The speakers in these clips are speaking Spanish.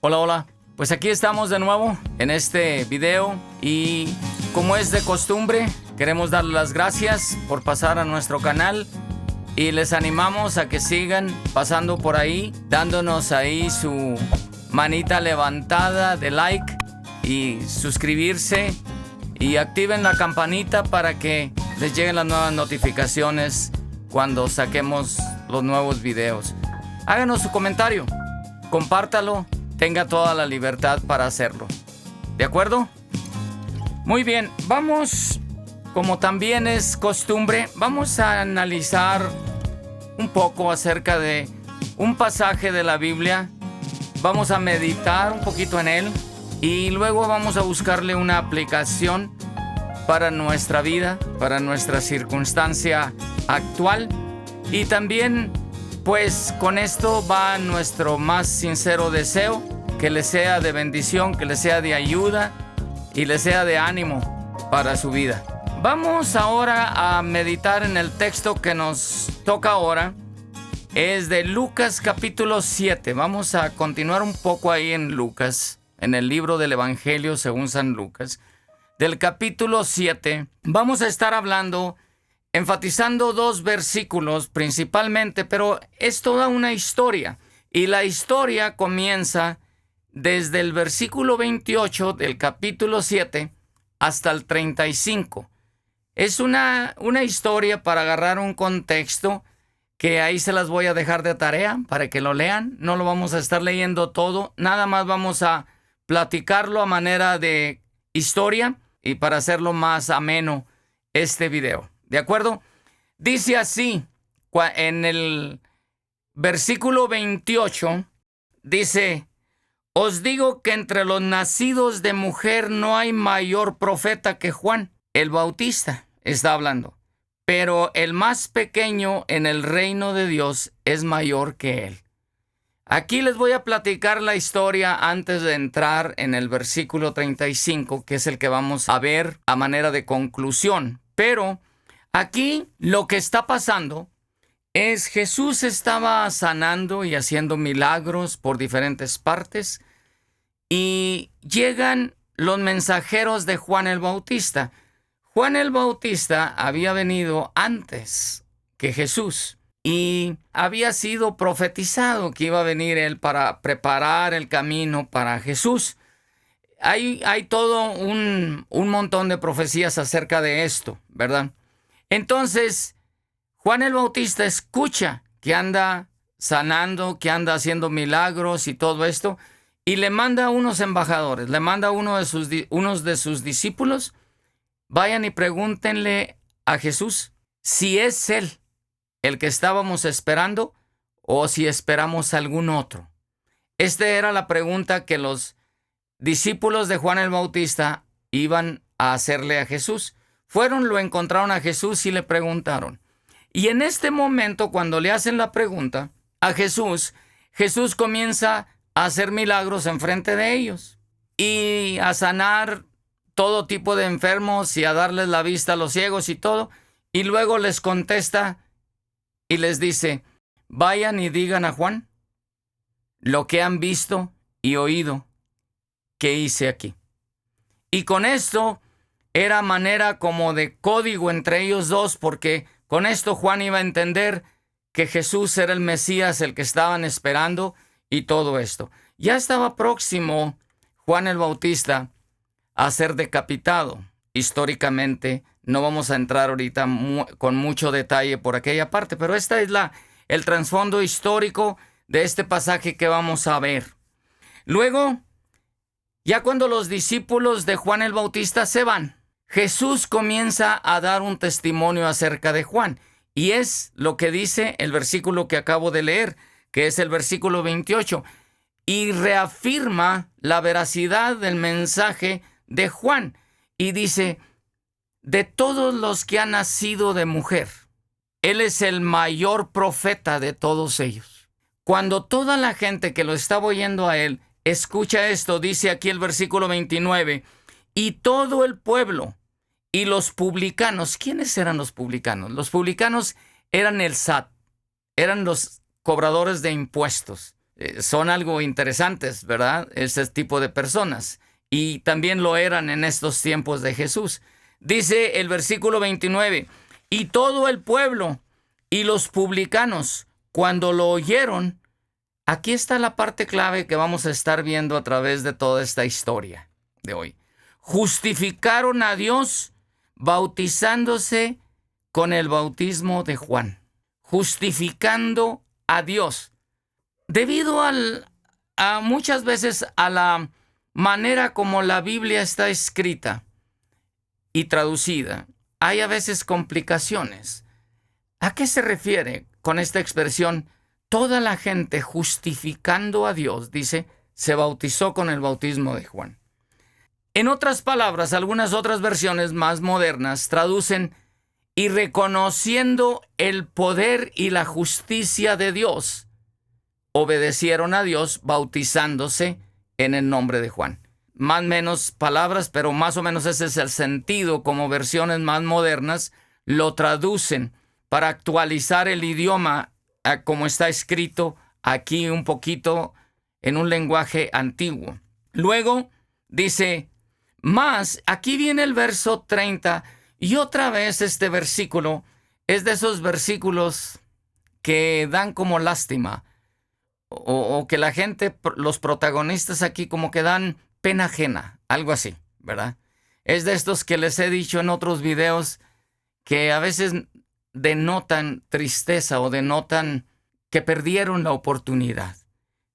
Hola, hola. Pues aquí estamos de nuevo en este video y como es de costumbre, queremos darles las gracias por pasar a nuestro canal y les animamos a que sigan pasando por ahí, dándonos ahí su manita levantada de like y suscribirse y activen la campanita para que les lleguen las nuevas notificaciones cuando saquemos los nuevos videos. Háganos su comentario, compártalo. Tenga toda la libertad para hacerlo. ¿De acuerdo? Muy bien, vamos, como también es costumbre, vamos a analizar un poco acerca de un pasaje de la Biblia. Vamos a meditar un poquito en él y luego vamos a buscarle una aplicación para nuestra vida, para nuestra circunstancia actual. Y también, pues con esto va nuestro más sincero deseo, que le sea de bendición, que le sea de ayuda y le sea de ánimo para su vida. Vamos ahora a meditar en el texto que nos toca ahora. Es de Lucas capítulo 7. Vamos a continuar un poco ahí en Lucas, en el libro del Evangelio según San Lucas. Del capítulo 7 vamos a estar hablando, enfatizando dos versículos principalmente, pero es toda una historia. Y la historia comienza desde el versículo 28 del capítulo 7 hasta el 35. Es una historia para agarrar un contexto que ahí se las voy a dejar de tarea para que lo lean. No lo vamos a estar leyendo todo, nada más vamos a platicarlo a manera de historia y para hacerlo más ameno este video. ¿De acuerdo? Dice así, en el versículo 28, dice: os digo que entre los nacidos de mujer no hay mayor profeta que Juan el Bautista, está hablando. Pero el más pequeño en el reino de Dios es mayor que él. Aquí les voy a platicar la historia antes de entrar en el versículo 35, que es el que vamos a ver a manera de conclusión. Pero aquí lo que está pasando es Jesús estaba sanando y haciendo milagros por diferentes partes y llegan los mensajeros de Juan el Bautista. Juan el Bautista había venido antes que Jesús y había sido profetizado que iba a venir él para preparar el camino para Jesús. Hay todo un montón de profecías acerca de esto, ¿verdad? Entonces, Juan el Bautista escucha que anda sanando, que anda haciendo milagros y todo esto, y le manda a unos embajadores, le manda a unos de sus discípulos, vayan y pregúntenle a Jesús si es él el que estábamos esperando o si esperamos algún otro. Esta era la pregunta que los discípulos de Juan el Bautista iban a hacerle a Jesús. Fueron, lo encontraron a Jesús y le preguntaron. Y en este momento, cuando le hacen la pregunta a Jesús, Jesús comienza a hacer milagros enfrente de ellos y a sanar todo tipo de enfermos y a darles la vista a los ciegos y todo. Y luego les contesta y les dice: vayan y digan a Juan lo que han visto y oído que hice aquí. Y con esto era manera como de código entre ellos dos, porque con esto Juan iba a entender que Jesús era el Mesías, el que estaban esperando y todo esto. Ya estaba próximo Juan el Bautista a ser decapitado. Históricamente, no vamos a entrar ahorita con mucho detalle por aquella parte, pero esta es el trasfondo histórico de este pasaje que vamos a ver. Luego, ya cuando los discípulos de Juan el Bautista se van, Jesús comienza a dar un testimonio acerca de Juan. Y es lo que dice el versículo que acabo de leer, que es el versículo 28. Y reafirma la veracidad del mensaje de Juan. Y dice: de todos los que han nacido de mujer, él es el mayor profeta de todos ellos. Cuando toda la gente que lo estaba oyendo a él escucha esto, dice aquí el versículo 29, y todo el pueblo y los publicanos. ¿Quiénes eran los publicanos? Los publicanos eran el SAT, eran los cobradores de impuestos. son algo interesantes, ¿verdad? Ese tipo de personas. Y también lo eran en estos tiempos de Jesús. Dice el versículo 29, y todo el pueblo y los publicanos, cuando lo oyeron, aquí está la parte clave que vamos a estar viendo a través de toda esta historia de hoy. Justificaron a Dios bautizándose con el bautismo de Juan. Justificando a Dios. Debido a muchas veces a la manera como la Biblia está escrita y traducida, hay a veces complicaciones. ¿A qué se refiere con esta expresión? Toda la gente justificando a Dios, dice, se bautizó con el bautismo de Juan. En otras palabras, algunas otras versiones más modernas traducen y reconociendo el poder y la justicia de Dios, obedecieron a Dios bautizándose en el nombre de Juan. Más o menos palabras, pero más o menos ese es el sentido como versiones más modernas lo traducen para actualizar el idioma como está escrito aquí un poquito en un lenguaje antiguo. Luego dice, más, aquí viene el verso 30 y otra vez este versículo es de esos versículos que dan como lástima o que la gente, los protagonistas aquí como que dan pena ajena, algo así, ¿verdad? Es de estos que les he dicho en otros videos que a veces denotan tristeza o denotan que perdieron la oportunidad.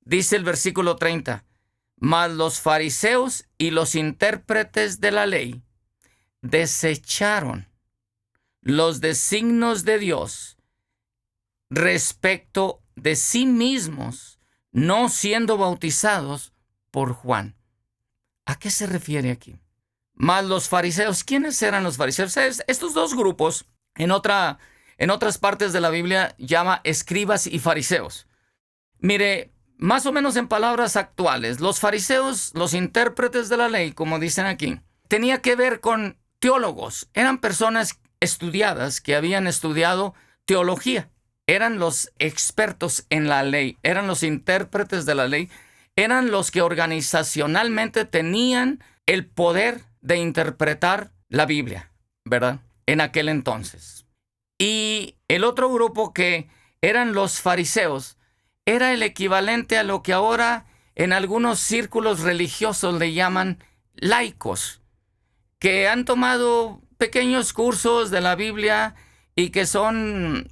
Dice el versículo 30, mas los fariseos y los intérpretes de la ley desecharon los designios de Dios respecto de sí mismos, no siendo bautizados por Juan. ¿A qué se refiere aquí? Mas los fariseos, ¿quiénes eran los fariseos? Estos dos grupos, en otras partes de la Biblia, llama escribas y fariseos. Mire, más o menos en palabras actuales, los fariseos, los intérpretes de la ley, como dicen aquí, tenía que ver con teólogos. Eran personas estudiadas que habían estudiado teología. Eran los expertos en la ley, eran los intérpretes de la ley, eran los que organizacionalmente tenían el poder de interpretar la Biblia, ¿verdad? En aquel entonces. Y el otro grupo que eran los fariseos era el equivalente a lo que ahora en algunos círculos religiosos le llaman laicos, que han tomado pequeños cursos de la Biblia y que son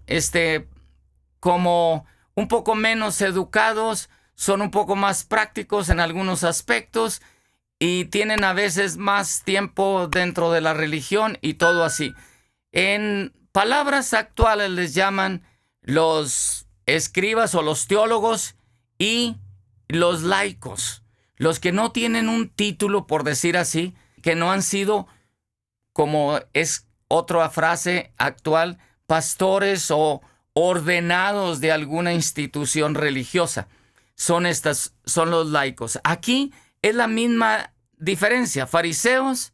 como un poco menos educados, son un poco más prácticos en algunos aspectos y tienen a veces más tiempo dentro de la religión y todo así. En palabras actuales les llaman los escribas o los teólogos y los laicos, los que no tienen un título, por decir así, que no han sido, como es otra frase actual, pastores o ordenados de alguna institución religiosa. Son los laicos. Aquí es la misma diferencia. Fariseos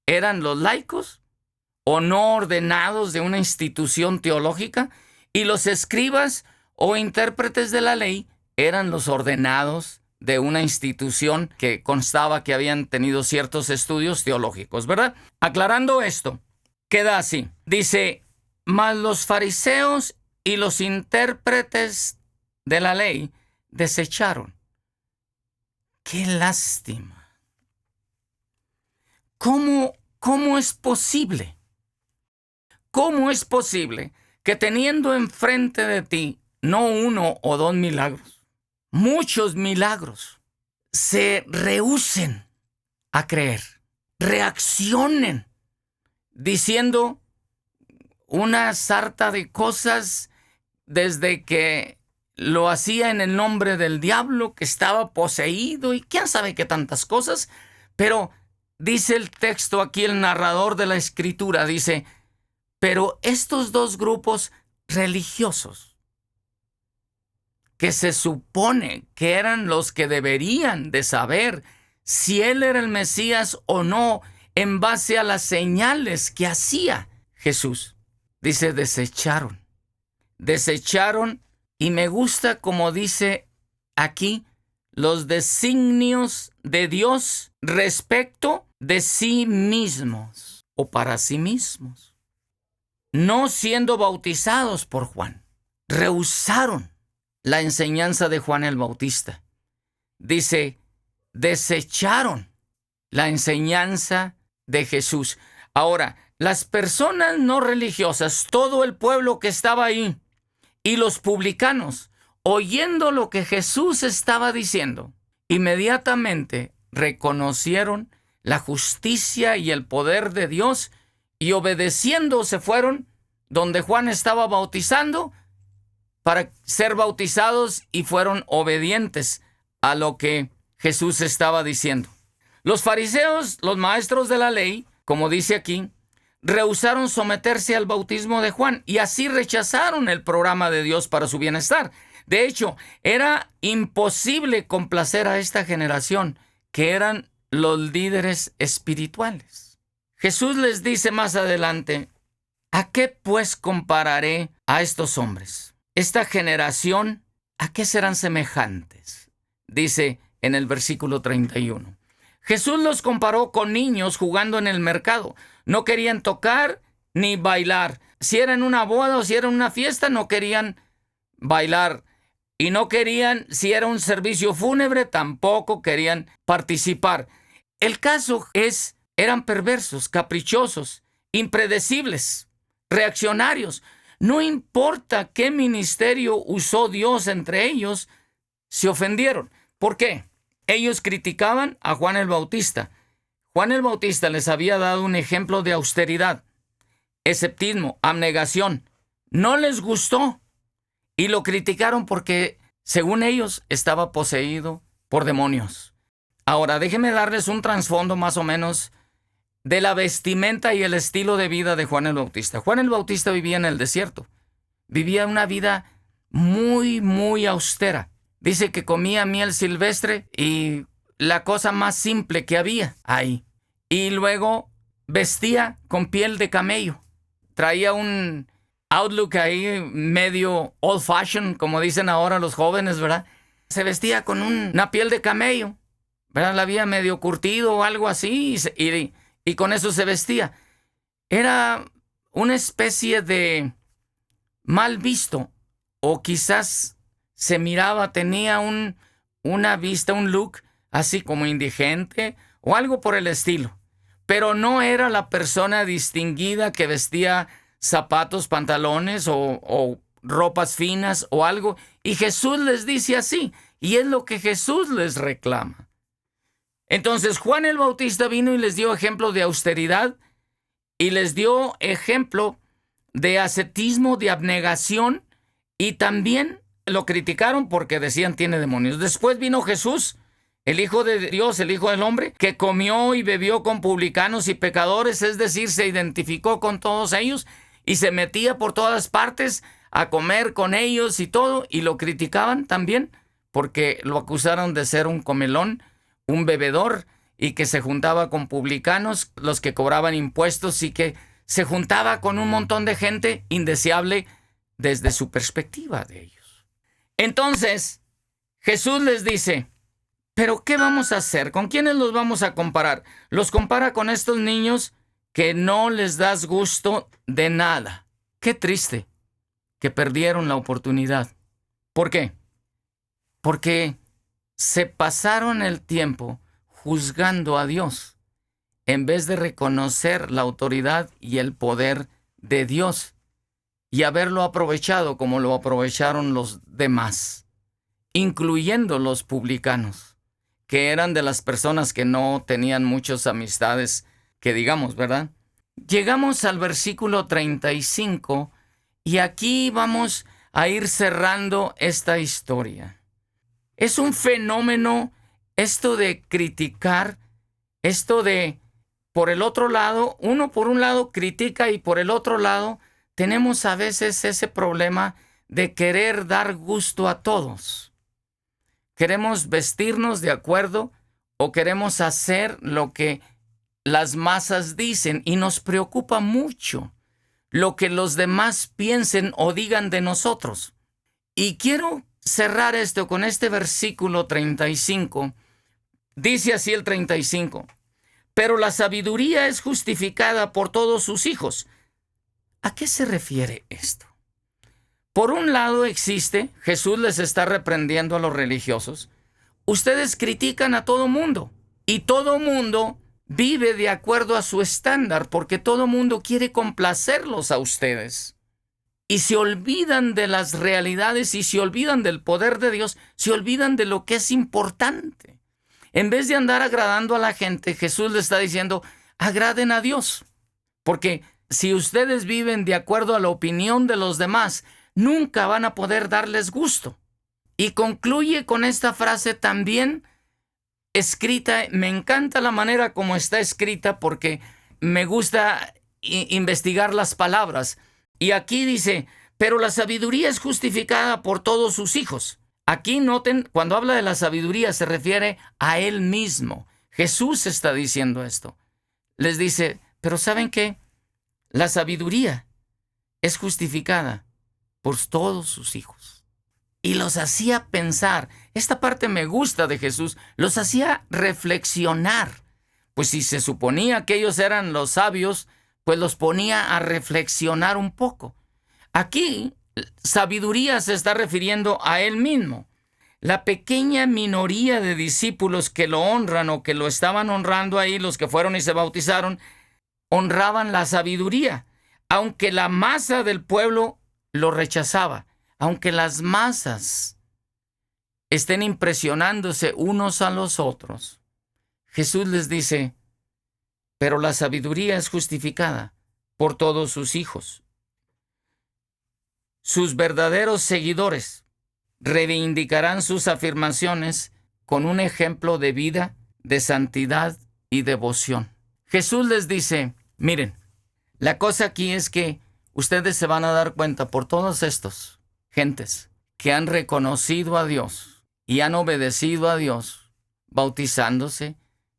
eran los laicos o no ordenados de una institución teológica, y los escribas o intérpretes de la ley eran los ordenados de una institución que constaba que habían tenido ciertos estudios teológicos, ¿verdad? Aclarando esto, queda así. Dice, mas los fariseos y los intérpretes de la ley desecharon. ¡Qué lástima! ¿Cómo es posible? ¿Cómo es posible que teniendo enfrente de ti no uno o dos milagros, muchos milagros, se rehúsen a creer, reaccionen, diciendo una sarta de cosas desde que lo hacía en el nombre del diablo, que estaba poseído y quién sabe qué tantas cosas? Pero dice el texto aquí, el narrador de la escritura dice, pero estos dos grupos religiosos, que se supone que eran los que deberían de saber si él era el Mesías o no, en base a las señales que hacía Jesús, dice, desecharon, y me gusta como dice aquí los designios de Dios respecto de sí mismos o para sí mismos. No siendo bautizados por Juan, rehusaron la enseñanza de Juan el Bautista. Dice, desecharon la enseñanza de Jesús. Ahora, las personas no religiosas, todo el pueblo que estaba ahí y los publicanos, oyendo lo que Jesús estaba diciendo, inmediatamente reconocieron la justicia y el poder de Dios y obedeciendo se fueron donde Juan estaba bautizando para ser bautizados y fueron obedientes a lo que Jesús estaba diciendo. Los fariseos, los maestros de la ley, como dice aquí, rehusaron someterse al bautismo de Juan y así rechazaron el programa de Dios para su bienestar. De hecho, era imposible complacer a esta generación, que eran los líderes espirituales. Jesús les dice más adelante, ¿a qué pues compararé a estos hombres? Esta generación, ¿a qué serán semejantes? Dice en el versículo 31. Jesús los comparó con niños jugando en el mercado. No querían tocar ni bailar. Si era en una boda o si era en una fiesta, no querían bailar. Y no querían, si era un servicio fúnebre, tampoco querían participar. El caso es, eran perversos, caprichosos, impredecibles, reaccionarios. No importa qué ministerio usó Dios entre ellos, se ofendieron. ¿Por qué? Ellos criticaban a Juan el Bautista. Juan el Bautista les había dado un ejemplo de austeridad, escepticismo, abnegación. No les gustó y lo criticaron porque, según ellos, estaba poseído por demonios. Ahora, déjenme darles un trasfondo más o menos de la vestimenta y el estilo de vida de Juan el Bautista. Juan el Bautista vivía en el desierto. Vivía una vida muy, muy austera. Dice que comía miel silvestre y la cosa más simple que había ahí. Y luego vestía con piel de camello. Traía un outlook ahí medio old fashion, como dicen ahora los jóvenes, ¿verdad? Se vestía con una piel de camello, ¿verdad? La había medio curtido o algo así y con eso se vestía. Era una especie de mal visto, o quizás se miraba, tenía una vista, un look así como indigente o algo por el estilo. Pero no era la persona distinguida que vestía zapatos, pantalones o ropas finas o algo. Y Jesús les dice así, y es lo que Jesús les reclama. Entonces Juan el Bautista vino y les dio ejemplo de austeridad y les dio ejemplo de ascetismo, de abnegación, y también lo criticaron porque decían tiene demonios. Después vino Jesús, el Hijo de Dios, el Hijo del Hombre, que comió y bebió con publicanos y pecadores, es decir, se identificó con todos ellos y se metía por todas partes a comer con ellos y todo, y lo criticaban también porque lo acusaron de ser un comelón, un bebedor, y que se juntaba con publicanos, los que cobraban impuestos, y que se juntaba con un montón de gente indeseable desde su perspectiva de ellos. Entonces, Jesús les dice, ¿pero qué vamos a hacer? ¿Con quiénes los vamos a comparar? Los compara con estos niños que no les das gusto de nada. Qué triste que perdieron la oportunidad. ¿Por qué? Porque se pasaron el tiempo juzgando a Dios en vez de reconocer la autoridad y el poder de Dios y haberlo aprovechado como lo aprovecharon los demás, incluyendo los publicanos, que eran de las personas que no tenían muchas amistades, que digamos, ¿verdad? Llegamos al versículo 35 y aquí vamos a ir cerrando esta historia. Es un fenómeno esto de criticar, esto de, por el otro lado, uno por un lado critica y por el otro lado tenemos a veces ese problema de querer dar gusto a todos. Queremos vestirnos de acuerdo o queremos hacer lo que las masas dicen y nos preocupa mucho lo que los demás piensen o digan de nosotros. Y quiero cerrar esto con este versículo 35. Dice así el 35. Pero la sabiduría es justificada por todos sus hijos. ¿A qué se refiere esto? Por un lado Jesús les está reprendiendo a los religiosos. Ustedes critican a todo mundo y todo mundo vive de acuerdo a su estándar porque todo mundo quiere complacerlos a ustedes. Y se olvidan de las realidades y se olvidan del poder de Dios, se olvidan de lo que es importante. En vez de andar agradando a la gente, Jesús le está diciendo, agraden a Dios. Porque si ustedes viven de acuerdo a la opinión de los demás, nunca van a poder darles gusto. Y concluye con esta frase también escrita. Me encanta la manera como está escrita porque me gusta investigar las palabras. Y aquí dice, pero la sabiduría es justificada por todos sus hijos. Aquí noten, cuando habla de la sabiduría se refiere a Él mismo. Jesús está diciendo esto. Les dice, pero ¿saben qué? La sabiduría es justificada por todos sus hijos. Y los hacía pensar. Esta parte me gusta de Jesús. Los hacía reflexionar. Pues si se suponía que ellos eran los sabios, pues los ponía a reflexionar un poco. Aquí, sabiduría se está refiriendo a Él mismo. La pequeña minoría de discípulos que lo honran o que lo estaban honrando ahí, los que fueron y se bautizaron, honraban la sabiduría, aunque la masa del pueblo lo rechazaba. Aunque las masas estén impresionándose unos a los otros, Jesús les dice, pero la sabiduría es justificada por todos sus hijos. Sus verdaderos seguidores reivindicarán sus afirmaciones con un ejemplo de vida, de santidad y devoción. Jesús les dice, miren, la cosa aquí es que ustedes se van a dar cuenta por todos estos gentes que han reconocido a Dios y han obedecido a Dios, bautizándose,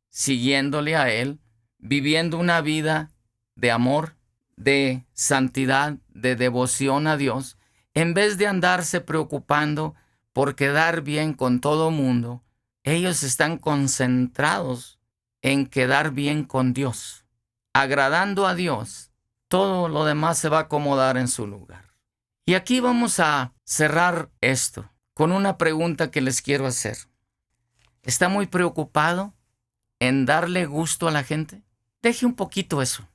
siguiéndole a Él, viviendo una vida de amor, de santidad, de devoción a Dios, en vez de andarse preocupando por quedar bien con todo mundo, ellos están concentrados en quedar bien con Dios. Agradando a Dios, todo lo demás se va a acomodar en su lugar. Y aquí vamos a cerrar esto con una pregunta que les quiero hacer. ¿Está muy preocupado en darle gusto a la gente? Deje un poquito eso.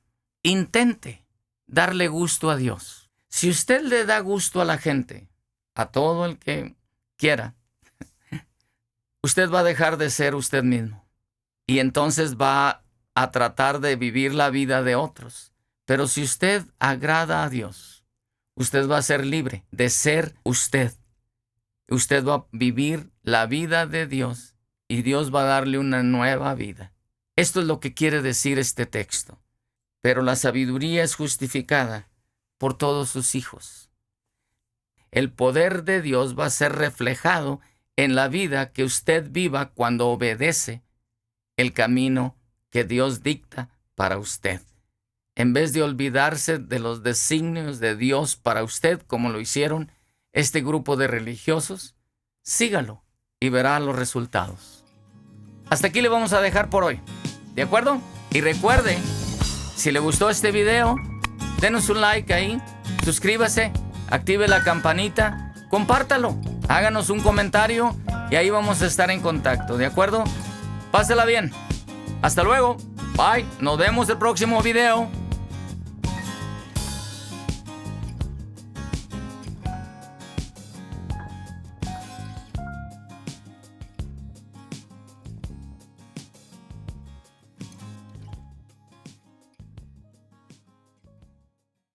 Intente darle gusto a Dios. Si usted le da gusto a la gente, a todo el que quiera, usted va a dejar de ser usted mismo. Y entonces va a tratar de vivir la vida de otros. Pero si usted agrada a Dios, usted va a ser libre de ser usted. Usted va a vivir la vida de Dios y Dios va a darle una nueva vida. Esto es lo que quiere decir este texto. Pero la sabiduría es justificada por todos sus hijos. El poder de Dios va a ser reflejado en la vida que usted viva cuando obedece el camino que Dios dicta para usted. En vez de olvidarse de los designios de Dios para usted, como lo hicieron este grupo de religiosos, sígalo y verá los resultados. Hasta aquí le vamos a dejar por hoy. ¿De acuerdo? Y recuerde, si le gustó este video, denos un like ahí, suscríbase, active la campanita, compártalo, háganos un comentario y ahí vamos a estar en contacto. ¿De acuerdo? Pásela bien. Hasta luego. Bye. Nos vemos el próximo video.